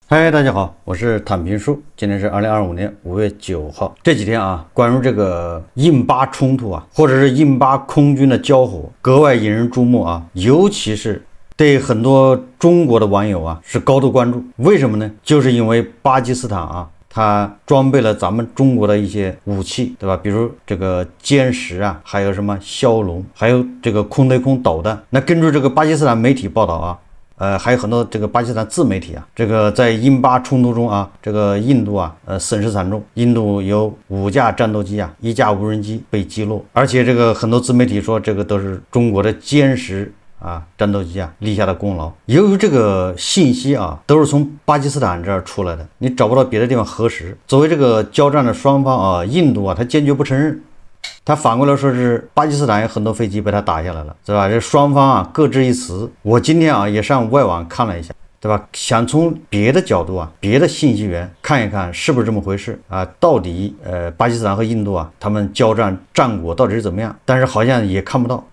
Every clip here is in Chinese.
嗨，大家好，我是坦平叔。今天是2025年5月9号。这几天啊，关于这个印巴冲突啊，或者是印巴空军的交火，格外引人注目啊。尤其是对很多中国的网友啊，是高度关注。为什么呢？就是因为巴基斯坦啊，它装备了咱们中国的一些武器，对吧？比如这个歼十啊，还有什么枭龙，还有这个空对空导弹。那根据这个巴基斯坦媒体报道啊。还有很多这个巴基斯坦自媒体啊，这个在印巴冲突中啊，这个印度啊，损失惨重。印度有5架战斗机啊，1架无人机被击落，而且这个很多自媒体说，这个都是中国的歼十啊战斗机啊立下的功劳。由于这个信息啊都是从巴基斯坦这儿出来的，你找不到别的地方核实。作为这个交战的双方啊，印度啊，他坚决不承认。他反过来说是巴基斯坦有很多飞机被他打下来了，对吧？这双方啊各执一词。我今天啊也上外网看了一下，对吧？想从别的角度啊、别的信息源看一看是不是这么回事啊？到底巴基斯坦和印度啊他们交战战果到底是怎么样？但是好像也看不到。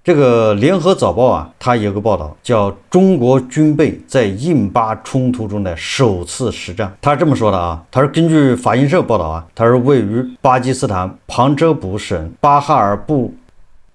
这个联合早报啊，它有个报道叫中国军备在印巴冲突中的首次实战。他是这么说的啊，他是根据法新社报道啊，他是位于巴基斯坦旁遮普省巴哈尔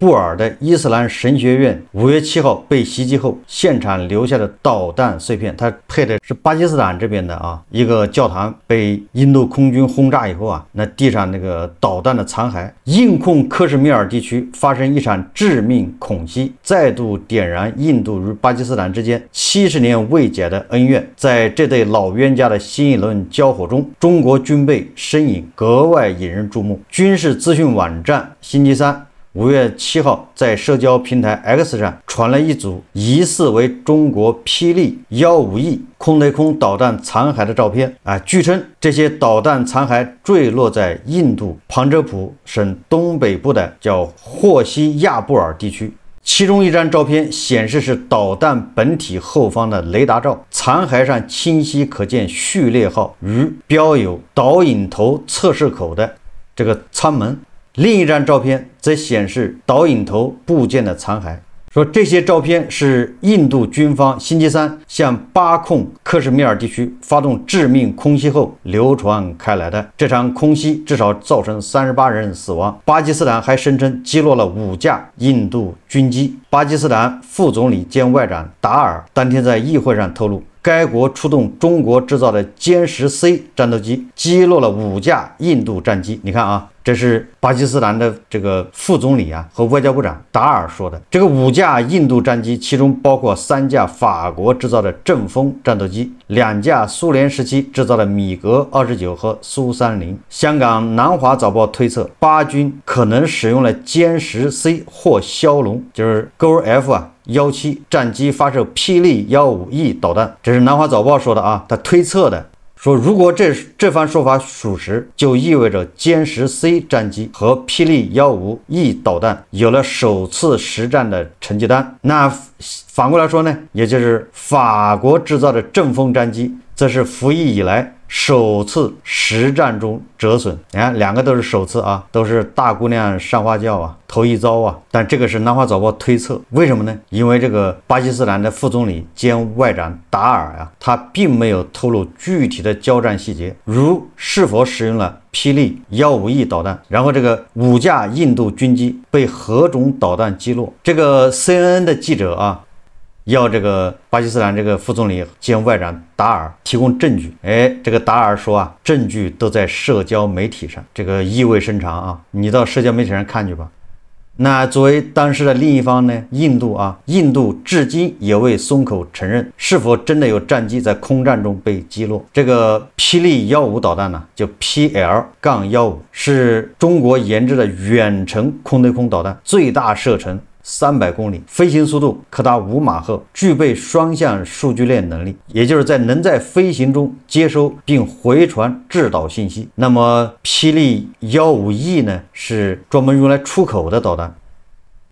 布尔的伊斯兰神学院5月7号被袭击后现场留下的导弹碎片。它配的是巴基斯坦这边的啊一个教堂被印度空军轰炸以后啊，那地上那个导弹的残骸。印控克什米尔地区发生一场致命恐袭，再度点燃印度与巴基斯坦之间70年未解的恩怨。在这对老冤家的新一轮交火中，中国军备身影格外引人注目。军事资讯网站星期三5月7号在社交平台 X 上传了一组疑似为中国霹雳152E空对空导弹残骸的照片啊，据称这些导弹残骸坠落在印度旁遮普省东北部的叫霍西亚布尔地区。其中一张照片显示是导弹本体后方的雷达照，残骸上清晰可见序列号与标有导引头测试口的这个舱门。另一张照片则显示导引头部件的残骸。说这些照片是印度军方星期三向巴控克什米尔地区发动致命空袭后流传开来的。这场空袭至少造成38人死亡。巴基斯坦还声称击落了5架印度军机。巴基斯坦副总理兼外长达尔当天在议会上透露，该国出动中国制造的歼十 C 战斗机，击落了5架印度战机。你看啊，这是巴基斯坦的这个副总理啊和外交部长达尔说的。这个5架印度战机，其中包括3架法国制造的阵风战斗机，2架苏联时期制造的米格29和苏30。香港南华早报推测，巴军可能使用了歼十 C 或枭龙，就是勾 F 啊17战机发射霹雳152E导弹。这是南华早报说的啊，他推测的。说如果这番说法属实，就意味着歼十 C 战机和霹雳152E导弹有了首次实战的成绩单。那反过来说呢，也就是法国制造的阵风战机则是服役以来首次实战中折损。你看，2个都是首次啊，都是大姑娘上花轿啊，头一遭啊。但这个是南华早报推测，为什么呢？因为这个巴基斯坦的副总理兼外长达尔啊，他并没有透露具体的交战细节，如是否使用了霹雳152E导弹，然后这个5架印度军机被何种导弹击落。这个 CNN 的记者啊，要这个巴基斯坦这个副总理兼外长达尔提供证据。这个达尔说啊，证据都在社交媒体上，这个意味深长啊，你到社交媒体上看去吧。那作为当时的另一方呢，印度至今也未松口承认是否真的有战机在空战中被击落。这个霹雳152导弹呢，就 PL-15，是中国研制的远程空对空导弹，最大射程300公里，飞行速度可达5马赫，具备双向数据链能力，也就是能在飞行中接收并回传制导信息。那么霹雳152E呢，是专门用来出口的导弹，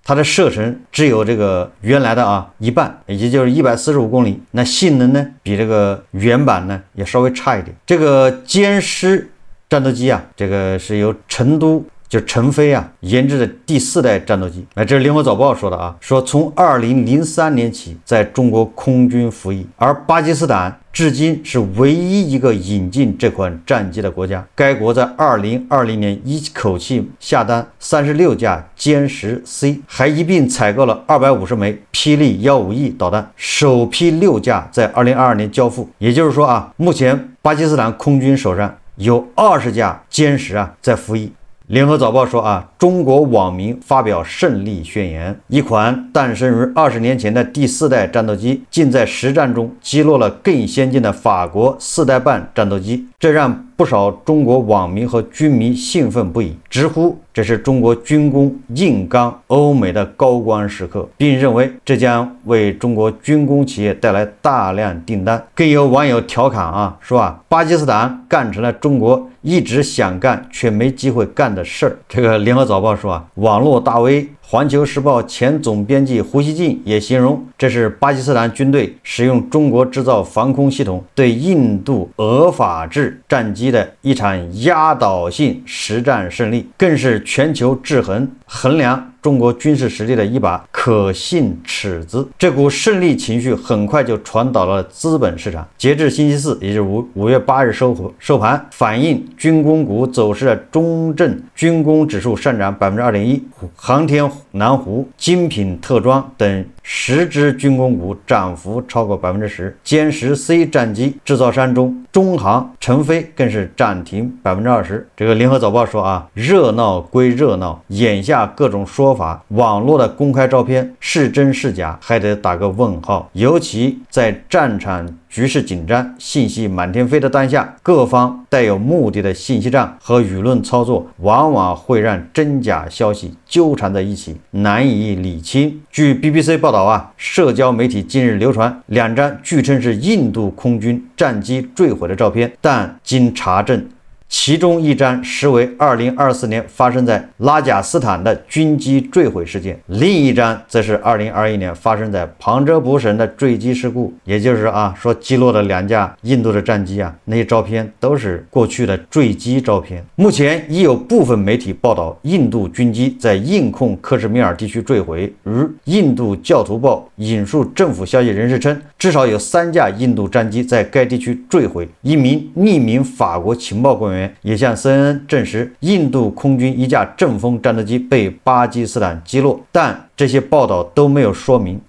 它的射程只有这个原来的一半，也就是145公里。那性能呢，比这个原版呢也稍微差一点。这个歼十战斗机啊，这个是由成都就陈飞啊研制的第4代战斗机。这是联合早报说的啊，说从2003年起在中国空军服役，而巴基斯坦至今是唯一一个引进这款战机的国家。该国在2020年一口气下单36架歼十 C， 还一并采购了250枚霹雳151导弹，首批6架在2022年交付。也就是说啊，目前巴基斯坦空军手上有20架歼十在服役。联合早报说啊，中国网民发表胜利宣言，一款诞生于20年前的第4代战斗机，竟在实战中击落了更先进的法国4代半战斗机，这让不少中国网民和军迷兴奋不已，直呼这是中国军工硬刚欧美的高光时刻，并认为这将为中国军工企业带来大量订单。更有网友调侃啊，说啊，巴基斯坦干成了中国一直想干却没机会干的事儿。这个联合早报说啊，网络大 V 环球时报前总编辑胡锡进也形容，这是巴基斯坦军队使用中国制造防空系统对印度俄法制战机的一场压倒性实战胜利，更是全球制衡量中国军事实力的一把可信尺子。这股胜利情绪很快就传导了资本市场。截至星期四，也就是5月8日收盘，反映军工股走势的中证军工指数上涨 2.1%， 航天南湖、精品特装等10只军工股涨幅超过 10%。 歼十 C 战机制造商中，中航、成飞更是涨停 20%。 这个联合早报说啊，热闹归热闹，眼下各种说法，网络的公开照片是真是假还得打个问号。尤其在战场局势紧张、信息满天飞的当下，各方带有目的的信息战和舆论操作往往会让真假消息纠缠在一起，难以理清。据 BBC 报道啊，社交媒体近日流传2张据称是印度空军战机坠毁的照片，但经查证，其中一张实为2024年发生在拉贾斯坦的军机坠毁事件，另一张则是2021年发生在旁遮普省的坠机事故。也就是啊，说击落了2架印度的战机啊，那些照片都是过去的坠机照片。目前已有部分媒体报道印度军机在印控克什米尔地区坠毁，如印度教徒报引述政府消息人士称，至少有3架印度战机在该地区坠毁。一名匿名法国情报官员也向 CNN 证实，印度空军一架阵风战斗机被巴基斯坦击落，但这些报道都没有说明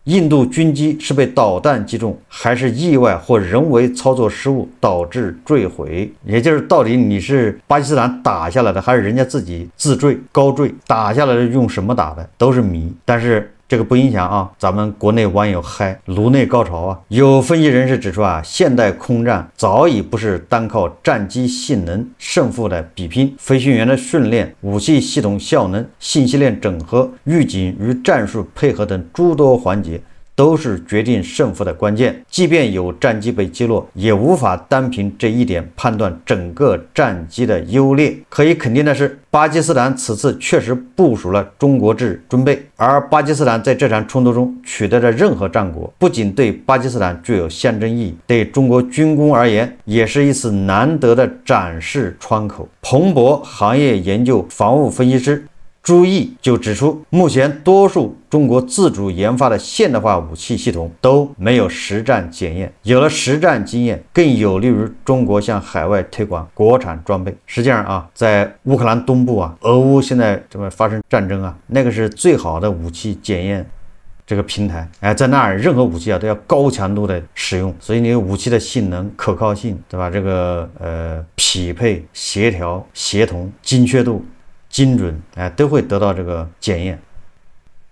印度军机是被导弹击中，还是意外或人为操作失误导致坠毁。也就是到底你是巴基斯坦打下来的，还是人家自己自坠高坠，打下来的用什么打的都是谜。但是这个不影响啊，咱们国内网友嗨，颅内高潮啊！有分析人士指出啊，现代空战早已不是单靠战机性能胜负的比拼，飞行员的训练、武器系统效能、信息链整合、预警与战术配合等诸多环节都是决定胜负的关键。即便有战机被击落，也无法单凭这一点判断整个战机的优劣。可以肯定的是，巴基斯坦此次确实部署了中国制军备，而巴基斯坦在这场冲突中取得的任何战果，不仅对巴基斯坦具有象征意义，对中国军工而言，也是一次难得的展示窗口。彭博行业研究防务分析师朱毅就指出，目前多数中国自主研发的现代化武器系统都没有实战检验，有了实战经验，更有利于中国向海外推广国产装备。实际上啊，在乌克兰东部啊，俄乌现在这么发生战争啊，那个是最好的武器检验这个平台，在那儿任何武器啊都要高强度的使用，所以你武器的性能、可靠性，对吧？这个匹配、协调、协同、精确度、精准，都会得到这个检验。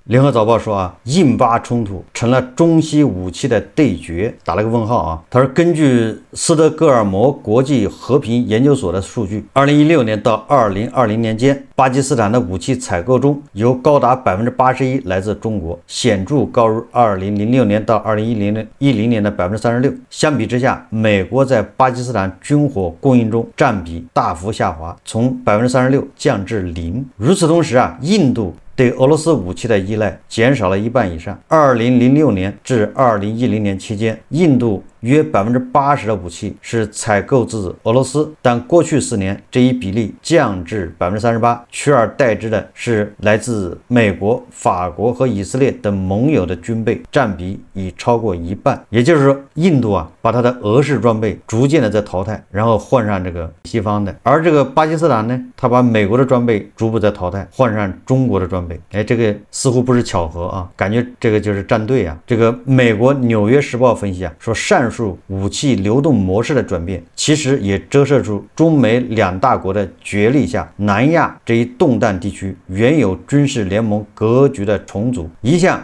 联合早报说啊，印巴冲突成了中西武器的对决，打了个问号啊。他说，根据斯德哥尔摩国际和平研究所的数据，2016年到2020年间，巴基斯坦的武器采购中有高达 81% 来自中国，显著高于2006年到2010年的 36%。相比之下，美国在巴基斯坦军火供应中占比大幅下滑，从 36% 降至0%。与此同时啊，印度对俄罗斯武器的依赖减少了1半以上。2006年至2010年期间，印度约80%的武器是采购自俄罗斯，但过去4年这一比例降至38%，取而代之的是来自美国、法国和以色列等盟友的军备，占比已超过1半。也就是说，印度把它的俄式装备逐渐的在淘汰，然后换上这个西方的，而这个巴基斯坦呢，它把美国的装备逐步在淘汰，换上中国的装备。这个似乎不是巧合啊，感觉这个就是站队啊。这个美国《纽约时报》分析说，上述武器流动模式的转变，其实也折射出中美2大国的角力下，南亚这一动荡地区原有军事联盟格局的重组。一向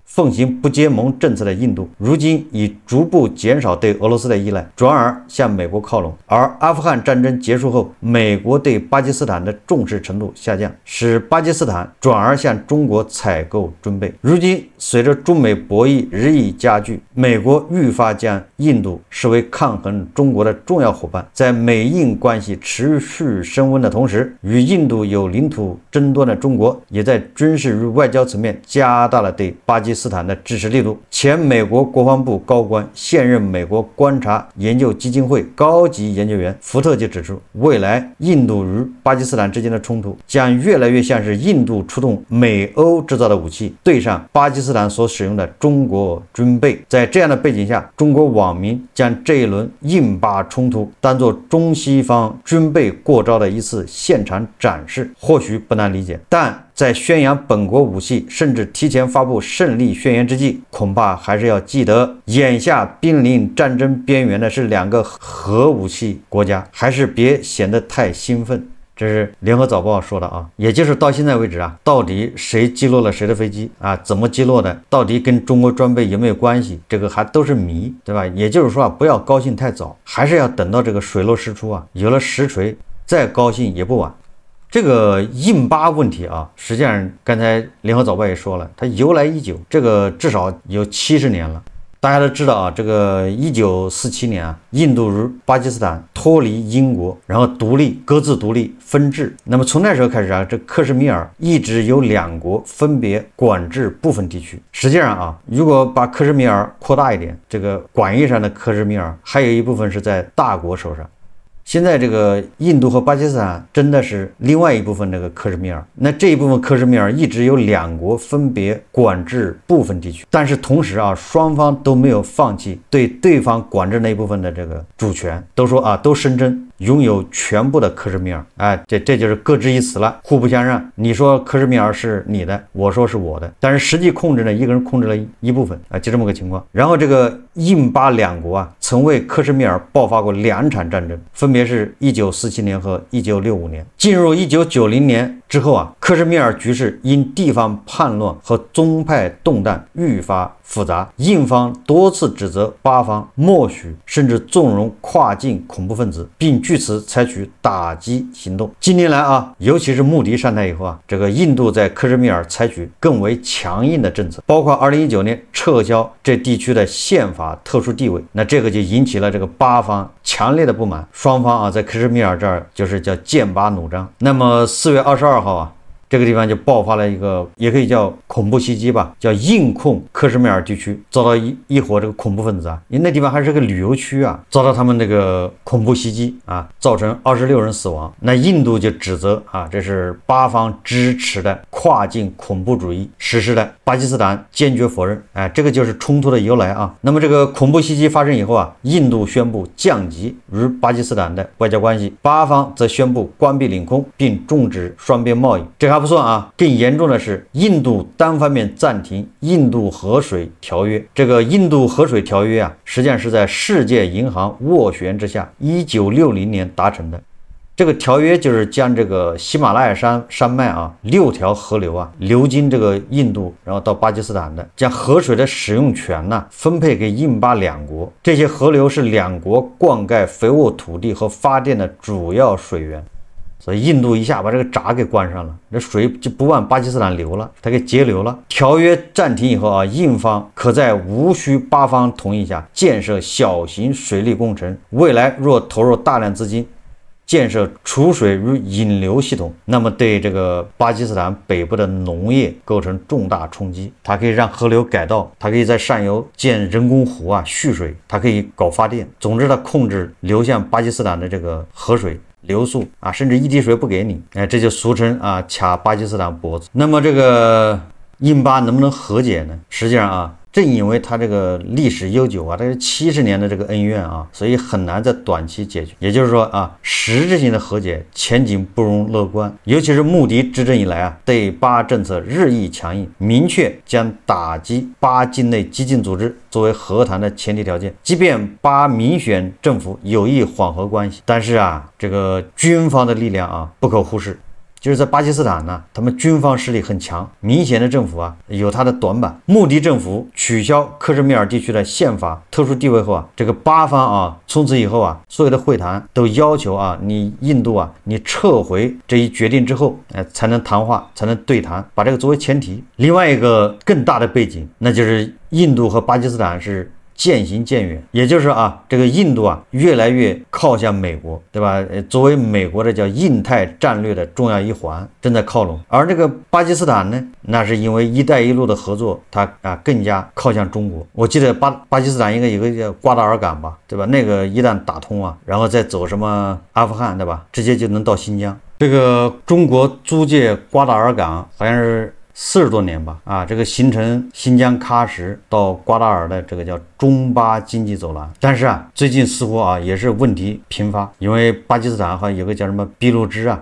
奉行不结盟政策的印度，如今已逐步减少对俄罗斯的依赖，转而向美国靠拢。而阿富汗战争结束后，美国对巴基斯坦的重视程度下降，使巴基斯坦转而向中国采购军备。如今，随着中美博弈日益加剧，美国愈发将印度视为抗衡中国的重要伙伴。在美印关系持续升温的同时，与印度有领土争端的中国，也在军事与外交层面加大了对巴基斯坦的支持力度。前美国国防部高官、现任美国观察研究基金会高级研究员福特就指出，未来印度与巴基斯坦之间的冲突将越来越像是印度出动美欧制造的武器对上巴基斯坦所使用的中国军备。在这样的背景下，中国网民将这一轮印巴冲突当作中西方军备过招的一次现场展示，或许不难理解，但在宣扬本国武器，甚至提前发布胜利宣言之际，恐怕还是要记得，眼下濒临战争边缘的是2个核武器国家，还是别显得太兴奋。这是联合早报说的啊，也就是到现在为止到底谁击落了谁的飞机怎么击落的，到底跟中国装备有没有关系，这个还都是谜，对吧？也就是说不要高兴太早，还是要等到这个水落石出有了实锤，再高兴也不晚。这个印巴问题实际上刚才联合早报也说了，它由来已久，这个至少有70年了。大家都知道这个1947年印度与巴基斯坦脱离英国，然后独立，各自独立分治。那么从那时候开始这克什米尔一直由2国分别管制部分地区。实际上如果把克什米尔扩大一点，这个广义上的克什米尔还有一部分是在大国手上。现在这个印度和巴基斯坦真的是另外一部分这个克什米尔，那这一部分克什米尔一直由2国分别管制部分地区，但是同时双方都没有放弃对对方管制那一部分的这个主权，都说都声称拥有全部的克什米尔。这就是各执一词了，互不相让。你说克什米尔是你的，我说是我的，但是实际控制呢，一个人控制了一部分就这么个情况。然后这个印巴2国曾为克什米尔爆发过2场战争，分别是1947年和1965年。进入1990年之后克什米尔局势因地方叛乱和宗派动荡愈发复杂，印方多次指责巴方默许甚至纵容跨境恐怖分子，并据此采取打击行动。近年来尤其是穆迪上台以后这个印度在克什米尔采取更为强硬的政策，包括2019年撤销这地区的宪法特殊地位，那这个就引起了这个巴方强烈的不满，双方在克什米尔这儿就是叫剑拔弩张。那么4月22号这个地方就爆发了一个，也可以叫恐怖袭击吧，叫印控克什米尔地区遭到一伙这个恐怖分子因为那地方还是个旅游区遭到他们那个恐怖袭击造成26人死亡。那印度就指责这是巴方支持的跨境恐怖主义实施的，巴基斯坦坚决否认。这个就是冲突的由来那么这个恐怖袭击发生以后印度宣布降级与巴基斯坦的外交关系，巴方则宣布关闭领空并终止双边贸易。这还不算更严重的是，印度单方面暂停印度河水条约。这个印度河水条约实际上是在世界银行斡旋之下1960年达成的。这个条约就是将这个喜马拉雅山脉6条河流流经这个印度，然后到巴基斯坦的，将河水的使用权分配给印巴2国。这些河流是2国灌溉肥沃土地和发电的主要水源。所以印度一下把这个闸给关上了，这水就不往巴基斯坦流了，它给截流了。条约暂停以后印方可在无需巴方同意下建设小型水利工程，未来若投入大量资金，建设储水与引流系统，那么对这个巴基斯坦北部的农业构成重大冲击。它可以让河流改道，它可以在上游建人工湖啊蓄水，它可以搞发电。总之，它控制流向巴基斯坦的这个河水流速啊，甚至一滴水不给你，这就俗称啊卡巴基斯坦脖子。那么这个印巴能不能和解呢？实际上啊，正因为它这个历史悠久啊，这是70年的这个恩怨啊，所以很难在短期解决。也就是说啊，实质性的和解前景不容乐观。尤其是穆迪执政以来啊，对巴政策日益强硬，明确将打击巴境内激进组织作为和谈的前提条件。即便巴民选政府有意缓和关系，但是啊，这个军方的力量啊不可忽视。就是在巴基斯坦呢，他们军方势力很强，明显的政府啊有它的短板。穆迪政府取消克什米尔地区的宪法特殊地位后啊，这个巴方啊从此以后啊，所有的会谈都要求啊你印度啊你撤回这一决定之后，才能谈话，才能对谈，把这个作为前提。另外一个更大的背景，那就是印度和巴基斯坦是渐行渐远，也就是啊，这个印度啊越来越靠向美国，对吧？作为美国的叫印太战略的重要一环，正在靠拢。而这个巴基斯坦呢，那是因为“一带一路”的合作，它啊更加靠向中国。我记得巴基斯坦应该有个叫瓜达尔港吧，对吧？那个一旦打通啊，然后再走什么阿富汗，对吧？直接就能到新疆。这个中国租借瓜达尔港好像是40多年吧，啊，这个形成新疆喀什到瓜达尔的这个叫中巴经济走廊。但是啊，最近似乎啊也是问题频发，因为巴基斯坦好像有个叫什么俾路支啊，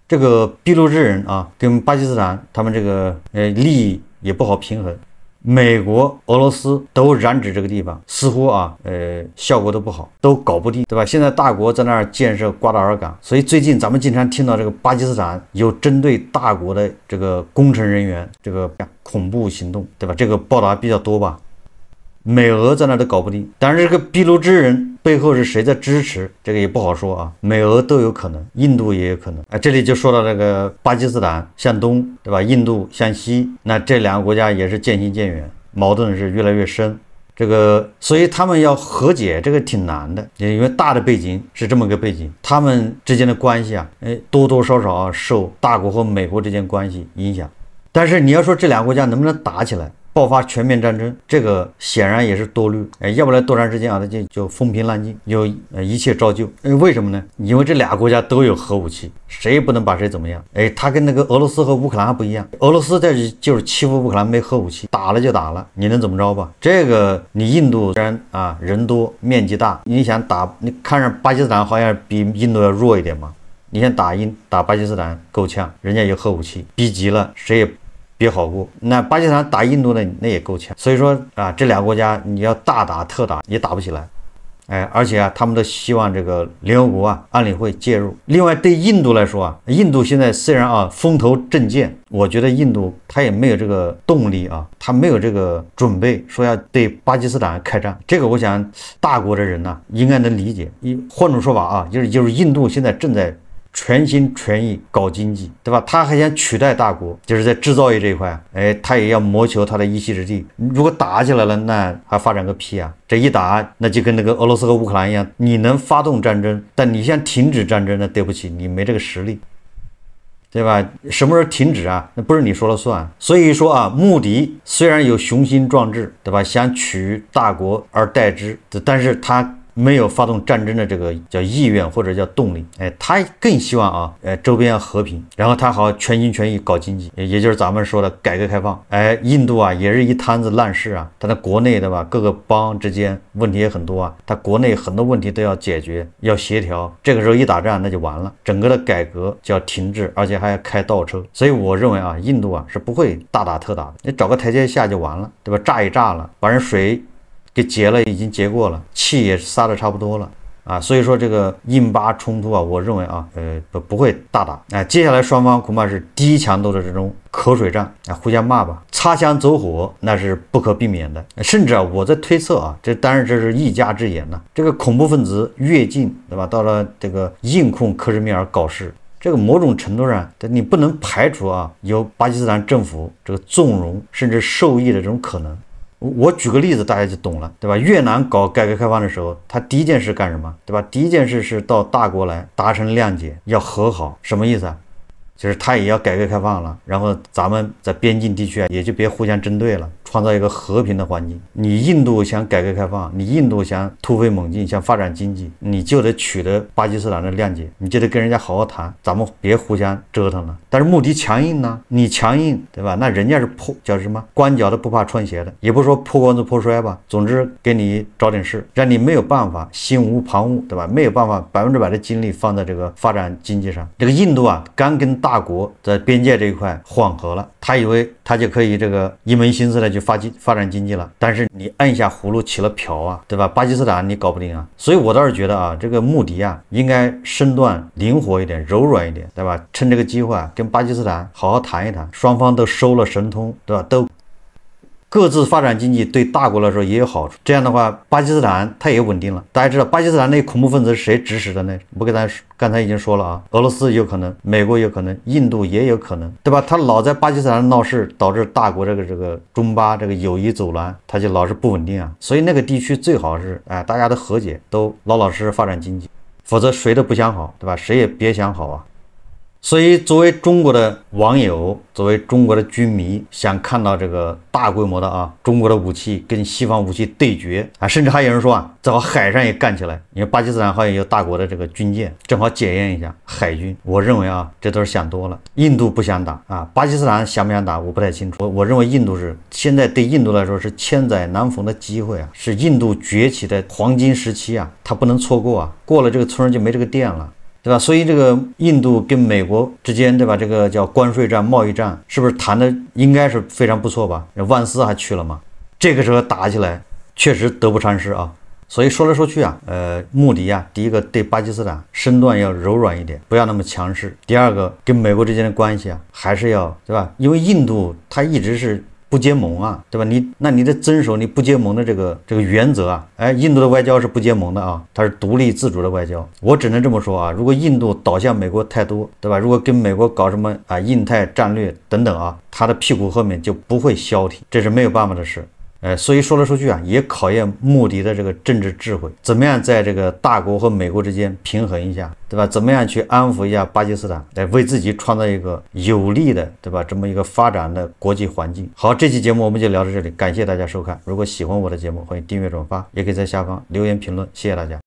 这个俾路支人啊跟巴基斯坦他们这个利益也不好平衡。美国、俄罗斯都染指这个地方，似乎啊，效果都不好，都搞不定，对吧？现在大国在那儿建设瓜达尔港，所以最近咱们经常听到这个巴基斯坦有针对大国的这个工程人员这个恐怖行动，对吧？这个报道比较多吧。美俄在那都搞不定，但是这个俾路支人背后是谁在支持，这个也不好说啊。美俄都有可能，印度也有可能。这里就说到这个巴基斯坦向东，对吧？印度向西，那这两个国家也是渐行渐远，矛盾是越来越深。这个，所以他们要和解，这个挺难的，因为大的背景是这么个背景，他们之间的关系啊，多多少少啊受大国和美国之间关系影响。但是你要说这两个国家能不能打起来？爆发全面战争，这个显然也是多虑，要不然多长时间啊，它就风平浪静，有一切照旧。为什么呢？因为这俩国家都有核武器，谁也不能把谁怎么样。他跟那个俄罗斯和乌克兰还不一样，俄罗斯在就是欺负乌克兰没核武器，打了就打了，你能怎么着吧？这个你印度虽然啊人多面积大，你想打，你看着巴基斯坦好像比印度要弱一点嘛，你想打巴基斯坦够呛，人家有核武器，逼急了谁也别好过。那巴基斯坦打印度呢，那也够呛。所以说啊，这两个国家你要大打特打也打不起来。而且啊，他们都希望这个联合国啊、安理会介入。另外，对印度来说啊，印度现在虽然啊风头正劲，我觉得印度他也没有这个动力啊，他没有这个准备说要对巴基斯坦开战。这个我想大国的人呢应该能理解。换种说法啊，就是印度现在正在全心全意搞经济，对吧？他还想取代大国，就是在制造业这一块，他也要谋求他的一席之地。如果打起来了，那还发展个屁啊！这一打，那就跟那个俄罗斯和乌克兰一样，你能发动战争，但你想停止战争，那对不起，你没这个实力，对吧？什么时候停止啊？那不是你说了算。所以说啊，穆迪虽然有雄心壮志，对吧？想取大国而代之，但是他没有发动战争的这个叫意愿或者叫动力，他更希望啊，周边要和平，然后他好全心全意搞经济，也就是咱们说的改革开放。印度啊也是一摊子烂事啊，他的国内对吧，各个邦之间问题也很多啊，他国内很多问题都要解决，要协调，这个时候一打仗那就完了，整个的改革就要停滞，而且还要开倒车。所以我认为啊，印度啊是不会大打特打的，你找个台阶下就完了，对吧？炸一炸了，把人水给结了，已经结过了，气也撒的差不多了啊，所以说这个印巴冲突啊，我认为啊，不会大打。接下来双方恐怕是低强度的这种口水战啊，互相骂吧，擦枪走火那是不可避免的。甚至啊，我在推测啊，这当然这是一家之言呐，这个恐怖分子越境，对吧？到了这个硬控克什米尔搞事。这个某种程度上，你不能排除啊，由巴基斯坦政府这个纵容甚至受益的这种可能。我举个例子，大家就懂了，对吧？越南搞改革开放的时候，他第一件事干什么，对吧？第一件事是到大国来达成谅解，要和好，什么意思啊？就是他也要改革开放了，然后咱们在边境地区啊，也就别互相针对了，创造一个和平的环境。你印度想改革开放，你印度想突飞猛进，想发展经济，你就得取得巴基斯坦的谅解，你就得跟人家好好谈，咱们别互相折腾了。但是穆迪强硬呢，你强硬，对吧？那人家是叫什么？光脚的不怕穿鞋的，也不是说破罐子破摔吧，总之给你找点事，让你没有办法心无旁骛，对吧？没有办法100%的精力放在这个发展经济上。这个印度啊，刚跟大国在边界这一块缓和了，他以为他就可以这个一门心思的去发展经济了，但是你按下葫芦起了瓢啊，对吧？巴基斯坦你搞不定啊，所以我倒是觉得啊，这个穆迪啊，应该身段灵活一点，柔软一点，对吧？趁这个机会啊，跟巴基斯坦好好谈一谈，双方都收了神通，对吧？都各自发展经济，对大国来说也有好处。这样的话，巴基斯坦它也稳定了。大家知道巴基斯坦那恐怖分子是谁指使的呢？不跟咱刚才已经说了啊，俄罗斯有可能，美国有可能，印度也有可能，对吧？他老在巴基斯坦闹事，导致大国这个中巴这个友谊走廊，他就老是不稳定啊。所以那个地区最好是大家都和解，都老老实实发展经济，否则谁都不想好，对吧？谁也别想好啊。所以，作为中国的网友，作为中国的军迷，想看到这个大规模的中国的武器跟西方武器对决啊，甚至还有人说正好海上也干起来。因为巴基斯坦好像有大国的这个军舰，正好检验一下海军。我认为这都是想多了。印度不想打巴基斯坦想不想打我不太清楚。我认为印度是现在对印度来说是千载难逢的机会是印度崛起的黄金时期它不能错过过了这个村就没这个店了。对吧？所以这个印度跟美国之间，对吧？这个叫关税战、贸易战，是不是谈的应该是非常不错吧？万斯还去了嘛？这个时候打起来确实得不偿失所以说来说去穆迪第一个对巴基斯坦身段要柔软一点，不要那么强势。第二个，跟美国之间的关系还是要，对吧？因为印度它一直是不结盟对吧？你得遵守你不结盟的这个原则印度的外交是不结盟的它是独立自主的外交。我只能这么说如果印度倒向美国太多，对吧？如果跟美国搞什么印太战略等等他的屁股后面就不会消停，这是没有办法的事。所以说来说去也考验穆迪的这个政治智慧，怎么样在这个大国和美国之间平衡一下，对吧？怎么样去安抚一下巴基斯坦，来为自己创造一个有利的，对吧？这么一个发展的国际环境。好，这期节目我们就聊到这里，感谢大家收看。如果喜欢我的节目，欢迎订阅转发，也可以在下方留言评论，谢谢大家。